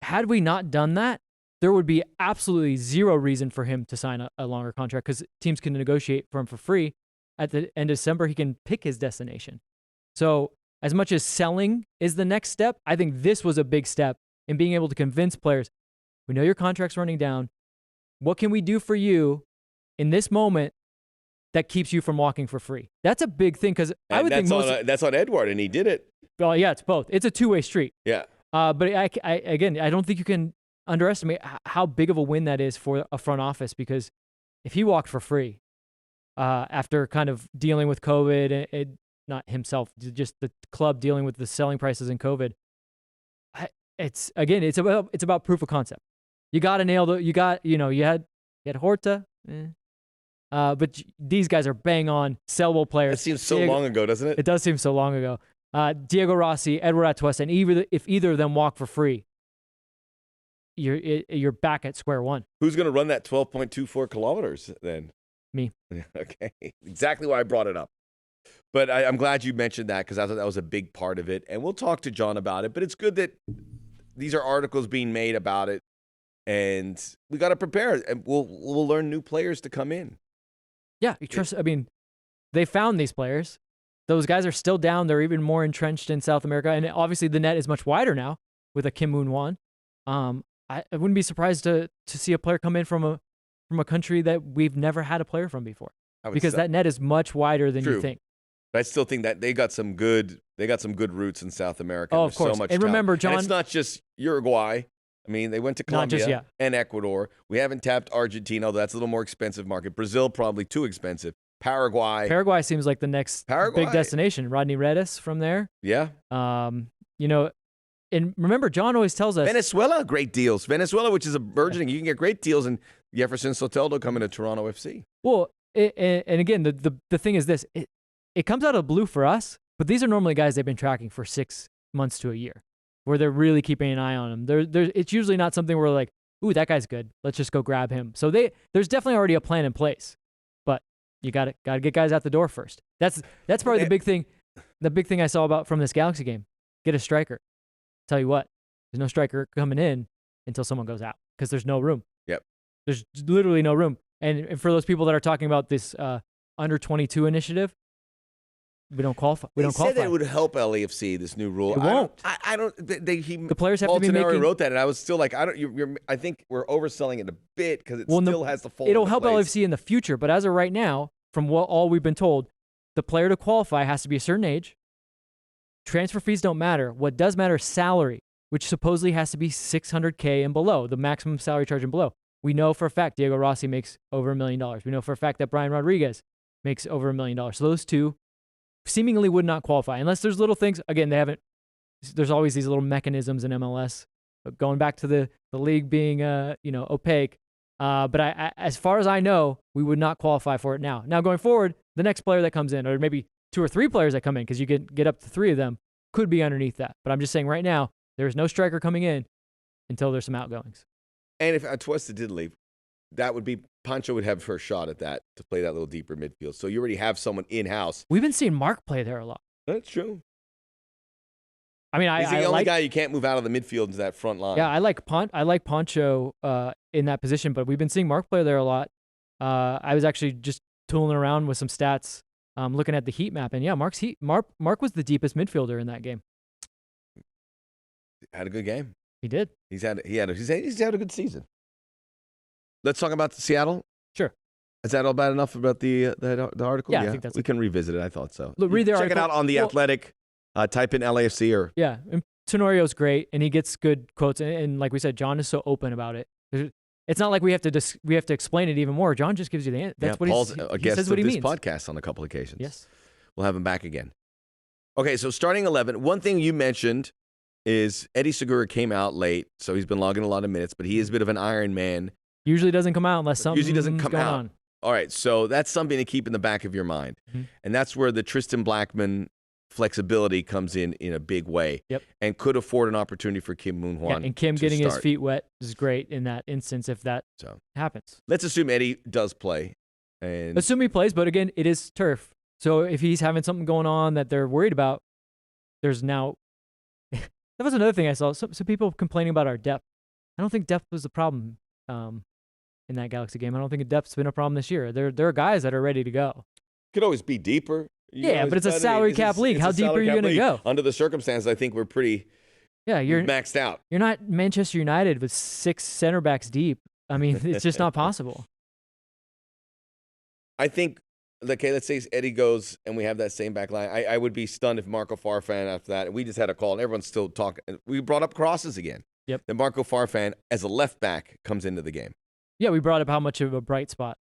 had we not done that, there would be absolutely zero reason for him to sign a longer contract, because teams can negotiate for him for free. At the end of December, he can pick his destination. So as much as selling is the next step, I think this was a big step in being able to convince players, we know your contract's running down. What can we do for you in this moment that keeps you from walking for free? That's a big thing, because I would think that's on Edward, and he did it. Well, yeah, it's both. It's a two-way street. Yeah. But I don't think you can underestimate how big of a win that is for a front office, because if he walked for free after kind of dealing with COVID, and not himself, just the club dealing with the selling prices in COVID, it's about proof of concept. You got to nail you had Horta, but these guys are bang on sellable players. That seems so long ago, doesn't it? It does seem so long ago. Diego Rossi, Edward Atuesta, and if either of them walk for free, you're back at square one. Who's going to run that 12.24 kilometers then? Me. Okay, exactly why I brought it up. But I'm glad you mentioned that, because I thought that was a big part of it. And we'll talk to John about it. But it's good that these are articles being made about it, and we got to prepare. And we'll learn new players to come in. Yeah, you trust. I mean, they found these players. Those guys are still down. They're even more entrenched in South America, and obviously the net is much wider now with a Kim Moon-Wan. I wouldn't be surprised to see a player come in from a country that we've never had a player from before, because that net is much wider than you think. But I still think that they got some good roots in South America. Oh, of course. So much and remember, talent. John, and it's not just Uruguay. I mean, they went to Colombia and Ecuador. We haven't tapped Argentina, although that's a little more expensive market. Brazil, probably too expensive. Paraguay seems like the next big destination. Rodney Redis from there. Yeah. And remember, John always tells us Venezuela, great deals. Venezuela, which is a burgeoning, you can get great deals, and Jefferson Soteldo coming to Toronto FC. Well, and again, the thing is this: it comes out of the blue for us, but these are normally guys they've been tracking for 6 months to a year, where they're really keeping an eye on them. It's usually not something where like, ooh, that guy's good, let's just go grab him. So there's definitely already a plan in place, but you got to get guys out the door first. That's probably the big thing. The big thing I saw from this Galaxy game: get a striker. Tell you what, there's no striker coming in until someone goes out, because there's no room. Yep. There's literally no room. And for those people that are talking about this under 22 initiative, we don't qualify. They said that it would help LAFC, this new rule. It won't. I don't. The players have Paul to be making. wrote that, and I was still like, I think we're overselling it a bit, because it still has the full. It'll help LAFC in the future, but as of right now, from all we've been told, the player to qualify has to be a certain age. Transfer fees don't matter. What does matter is salary, which supposedly has to be $600K and below, the maximum salary charge and below. We know for a fact Diego Rossi makes over $1 million. We know for a fact that Brian Rodriguez makes over $1 million. So those two seemingly would not qualify, unless there's little things. Again, there's always these little mechanisms in MLS, going back to the league being opaque. But as far as I know, we would not qualify for it now. Now going forward, the next player that comes in, or maybe 2 or 3 players that come in, because you get up to 3 of them, could be underneath that. But I'm just saying right now, there is no striker coming in until there's some outgoings. And if Atuesta did leave, that would be Pancho would have her shot at that, to play that little deeper midfield. So you already have someone in-house. We've been seeing Mark play there a lot. That's true. I mean, he's the only guy you can't move out of the midfield into that front line. Yeah, I like Pancho in that position, but we've been seeing Mark play there a lot. I was actually just tooling around with some stats, looking at the heat map, and yeah, Mark was the deepest midfielder in that game. Had a good game. He did. He's had a good season. Let's talk about Seattle. Sure. Is that all bad enough about the article? Yeah, I think we can revisit it. I thought so. Look, read the Check article. it out on The Athletic. Type in LAFC or and Tenorio's great, and he gets good quotes. And like we said, John is so open about it. It's not like we have to explain it even more. John just gives you the answer. That's what Paul's he says. What he means. This podcast on a couple occasions. Yes, we'll have him back again. Okay, so starting 11. One thing you mentioned is Eddie Segura came out late, so he's been logging a lot of minutes, but he is a bit of an Iron Man. Usually doesn't come out unless something Usually doesn't come going out. on. All right, so that's something to keep in the back of your mind. Mm-hmm. And that's where the Tristan Blackman flexibility comes in a big way. Yep. And could afford an opportunity for Kim Moon-Hwan. Yeah, and Kim to getting his start. feet wet is great in that instance if that happens. Let's assume Eddie does play. And Assume he plays, but again, it is turf. So if he's having something going on that they're worried about, there's now that was another thing I saw. Some people complaining about our depth. I don't think depth was the problem in that Galaxy game. I don't think depth's been a problem this year. There are guys that are ready to go. Could always be deeper. Yeah, but it's a salary cap league. How deep are you going to go? Under the circumstances, I think we're pretty you're maxed out. You're not Manchester United with 6 center backs deep. I mean, it's just not possible. I think, okay, let's say Eddie goes and we have that same back line. I would be stunned if Marco Farfan after that. We just had a call and everyone's still talking. We brought up crosses again. Yep. Then Marco Farfan, as a left back, comes into the game. Yeah, we brought up how much of a bright spot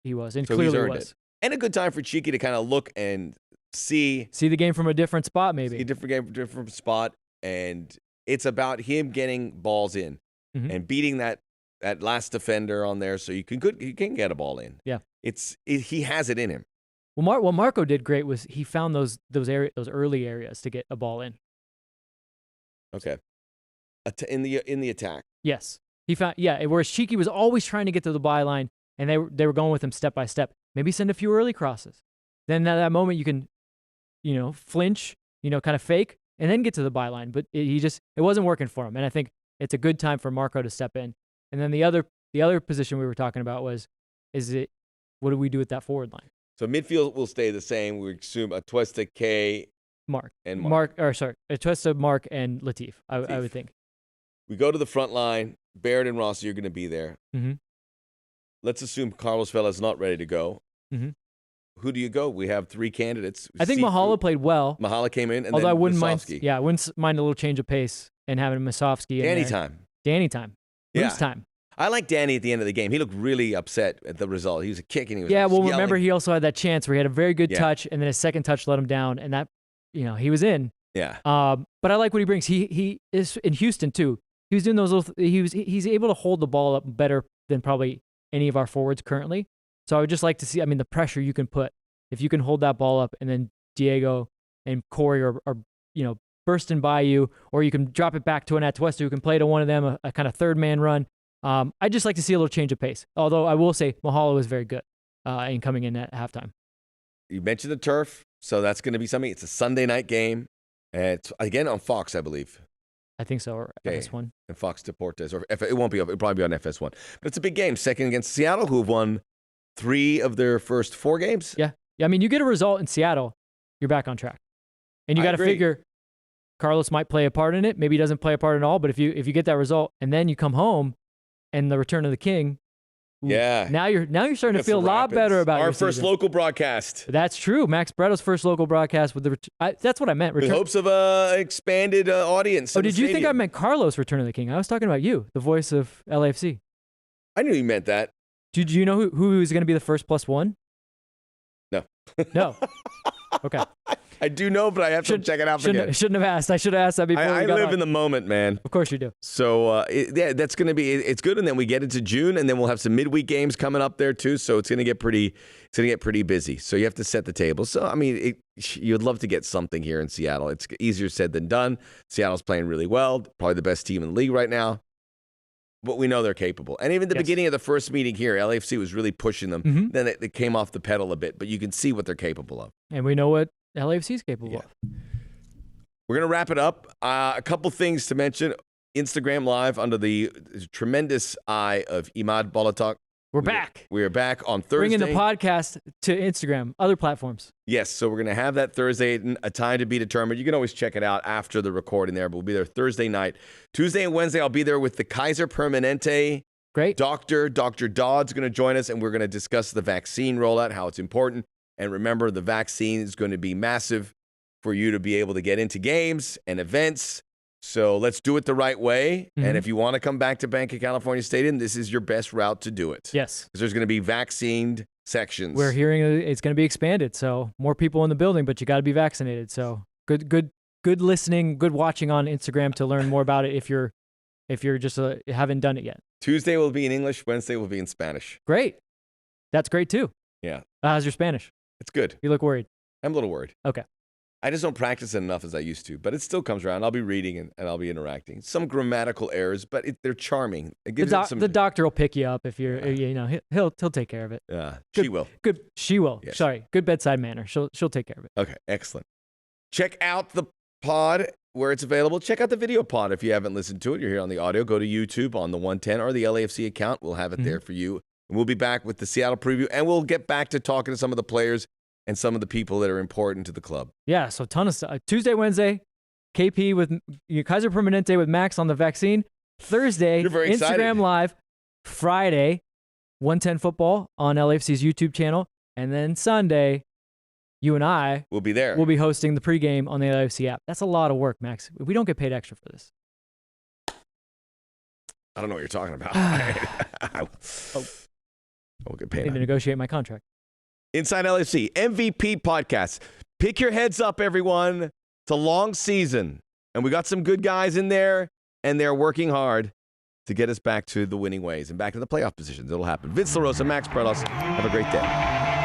he was, and so clearly he's earned was. It. And a good time for Cheeky to kind of look and see the game from a different spot, maybe. See a different game from a different spot. And it's about him getting balls in and beating that last defender on there so you can get a ball in. Yeah. He has it in him. Well, what Marco did great was he found those early areas to get a ball in. Okay. In the attack. Yes. He found whereas Cheeky was always trying to get to the byline and they were going with him step by step. Maybe send a few early crosses. Then at that moment you can flinch, kind of fake and then get to the byline, but it wasn't working for him. And I think it's a good time for Marco to step in. And then the other position we were talking about was what do we do with that forward line? So midfield will stay the same. We assume Atuesta, K, Mark. Atuesta, Mark, and Latif, I would think. We go to the front line. Barrett and Rossi are going to be there. Mm-hmm. Let's assume Carlos Vela is not ready to go. Mm-hmm. Who do you go? We have 3 candidates. I think Mahala played well. Mahala came in, and although then I wouldn't Musovski. mind. Yeah, I wouldn't mind a little change of pace and having Musovski. Danny time. Lose time. I like Danny at the end of the game. He looked really upset at the result. He was kicking. He was yelling. Remember he also had that chance where he had a very good touch, and then his second touch let him down, and that, he was in. Yeah. But I like what he brings. He is in Houston too. He was doing those little. He's able to hold the ball up better than probably any of our forwards currently. So I would just like to see. I mean, the pressure you can put if you can hold that ball up, and then Diego and Corey are bursting by you, or you can drop it back to an Atuesta who can play to one of them, a kind of third man run. I'd just like to see a little change of pace. Although I will say Mahala was very good in coming in at halftime. You mentioned the turf, so that's going to be something. It's a Sunday night game. It's again on Fox, I believe. I think so, or FS1. And Fox Deportes, or it won't be. It'll probably be on FS1. But it's a big game. Second against Seattle, who have won 3 of their first 4 games. Yeah. I mean, you get a result in Seattle, you're back on track, and you got to figure Carlos might play a part in it. Maybe he doesn't play a part at all. But if you get that result and then you come home and the return of the king, now you're starting to feel a lot better about our first local broadcast. That's true. Max Bretto's first local broadcast with that's what I meant. With hopes of a expanded audience. Oh, did you think I meant Carlos Return of the King? I was talking about you, the voice of LAFC. I knew you meant that. Did you know who was going to be the first +1? No. No. Okay. I do know, but I have to check it out again. Shouldn't have asked. I should have asked that before. I live in the moment, man. Of course you do. So that's going to be. It's good, and then we get into June, and then we'll have some midweek games coming up there too. So it's going to get pretty. It's going to get pretty busy. So you have to set the table. So I mean, you'd love to get something here in Seattle. It's easier said than done. Seattle's playing really well. Probably the best team in the league right now. But we know they're capable. And even the beginning of the first meeting here, LAFC was really pushing them. Mm-hmm. Then it came off the pedal a bit, but you can see what they're capable of. And we know what LAFC is capable of. We're going to wrap it up. A couple things to mention. Instagram Live under the tremendous eye of Imad Bolatok. We're back. We are back on Thursday. Bringing the podcast to Instagram, other platforms. Yes, so we're going to have that Thursday, a time to be determined. You can always check it out after the recording there, but we'll be there Thursday night. Tuesday and Wednesday, I'll be there with the Kaiser Permanente. Great. Dr. Dodd's going to join us, and we're going to discuss the vaccine rollout, how it's important. And remember, the vaccine is going to be massive for you to be able to get into games and events. So let's do it the right way. Mm-hmm. And if you want to come back to Bank of California Stadium, this is your best route to do it. Yes. Because there's going to be vaccinated sections. We're hearing it's going to be expanded. So more people in the building, but you got to be vaccinated. So good good listening, good watching on Instagram to learn more about it if you're just haven't done it yet. Tuesday will be in English. Wednesday will be in Spanish. Great. That's great too. Yeah. How's your Spanish? It's good. You look worried. I'm a little worried. Okay. I just don't practice it enough as I used to, but it still comes around. I'll be reading and I'll be interacting. Some grammatical errors, but they're charming. It gives it some. The doctor will pick you up if you're, he'll take care of it. Yeah, Good, she will. Good, she will. Yes. Sorry, good bedside manner. She'll take care of it. Okay, excellent. Check out the pod where it's available. Check out the video pod if you haven't listened to it. You're here on the audio. Go to YouTube on the 110 or the LAFC account. We'll have it there for you. And we'll be back with the Seattle preview, and we'll get back to talking to some of the players and some of the people that are important to the club. Yeah, so ton of stuff. Tuesday, Wednesday, KP with Kaiser Permanente with Max on the vaccine. Thursday, You're very Instagram excited. Live. Friday, 110 Football on LAFC's YouTube channel. And then Sunday, you and I We'll be there. will be hosting the pregame on the LAFC app. That's a lot of work, Max. We don't get paid extra for this. I don't know what you're talking about. I won't get paid. I need to negotiate my contract. Inside LAFC, MVP podcast. Pick your heads up, everyone. It's a long season, and we got some good guys in there, and they're working hard to get us back to the winning ways and back to the playoff positions. It'll happen. Vince LaRosa, Max Prelos, have a great day.